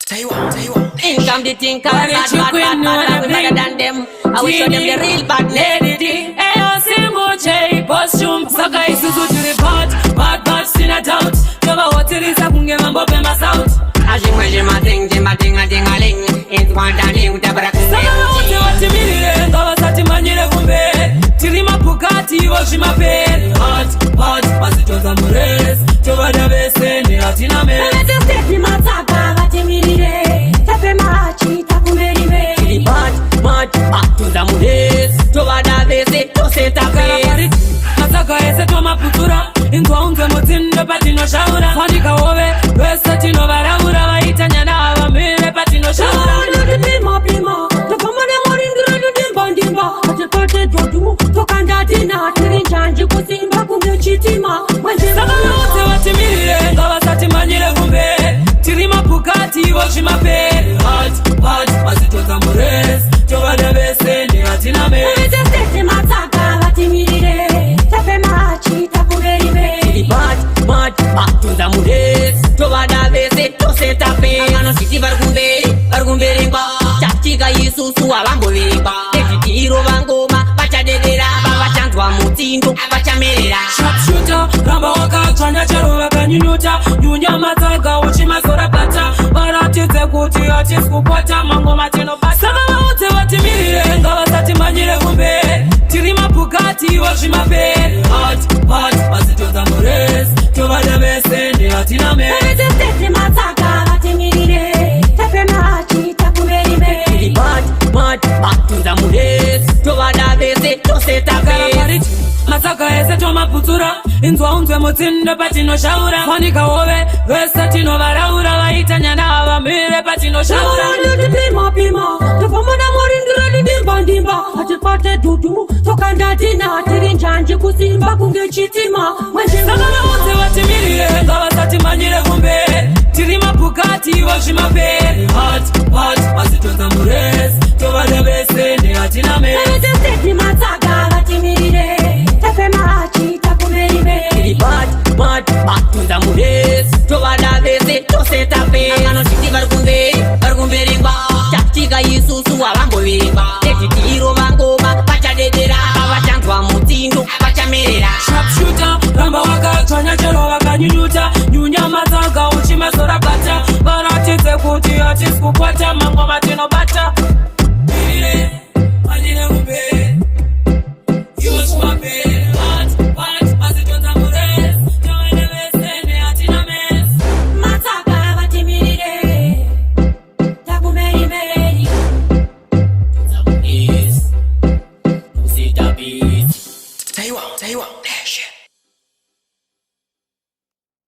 Income the thing called bad, we better than them. I will show them the real bad lady. Ayo single J, costume, saka isuzu to the bad, sin a doubt. Toba waterisa kunge mambo pema south. Jima ting a ling. It's one down with the brack. Saka wote watimire, ngawa sati manyire kumbe. Tirima Bugatti, washima pen. Hot, masitoza mures. Toba da bese, ni hatina me. Let's step mataka, watimire. Tape machi, takumeribe. Mad, back to the mures. Toba da bese, to se tape. Mataka ese toma putura. Intwa unge mutindo patino shaura. Fandika ove, wesa tino varaura. Waitanya na hawa mire patino shaura. Prima, tokamane morindira ndimba. Atepate jodu, tokanda dina. Tirinjanji kusimba kunge chitima. Saka wote watimire, ngawa sati manyire kumbe. Tirima Bugatti, washima pen. Hot, masitoza mures. Toba da bese, ni hatina me. Let's step mataka, watimire. Tape machi, takumeribe. Mad, back to the mures. Toba da bese, to se tape. Angano siti bargumbe rimba. Chachika isusu abambo rimba. Tefitiro bangoma, bacha dedera. Bachanzwa mutindo, bacha merera. Sharpshooter, ramba waka, chanya charo waka nyunyuta. Nyunya mataka, uchima sora pata. Baratite kuti, atis kupota, mango matino bata. Saka wote watimire, ngawa sati manyire kumbe. Tirima Bugatti, washima pen. Hot, masitoza mures. Toba da bese, ni hatina me. Let's step mataka, watimire. Tape machi, takumeribe. Mad, back to the mures. Toba da bese, to se tape. Mataka ese toma putura. Intwa unge mutindo patino shaura. Fandika ove, wesa tino varaura. Waitanya na hawa mire patino shaura. Prima, tokamane morindira ndimba. Atepate jodu, tokanda dina. Tirinjanji kusimba kunge chitima. Saka wote watimire, ngawa sati manyire kumbe. Tirima Bugatti, washima pen. Hot, masitoza mures. Toba da bese, ni hatina me. Let's step mataka, watimire. Tape machi, takumeribe. Mad, back to the mures. Toba da bese, to se tape. Angano siti bargumbe rimba. Chachika isusu abambo rimba. Tefitiro bangoma, bacha dedera. Bachanzwa mutindo, bacha merera. Sharpshooter, ramba waka, chanya charo waka nyunyuta. Nyunya mataka, uchima sora pata. Baratite kuti, atis kupota, mango matino bata. Mire, manyire kumbe. Use my pen. Hot, masitoza mures. Toba da bese, ni hatina me. Mataka, watimire. Takumeribe. Is, no se tape. Taiwan, that shit.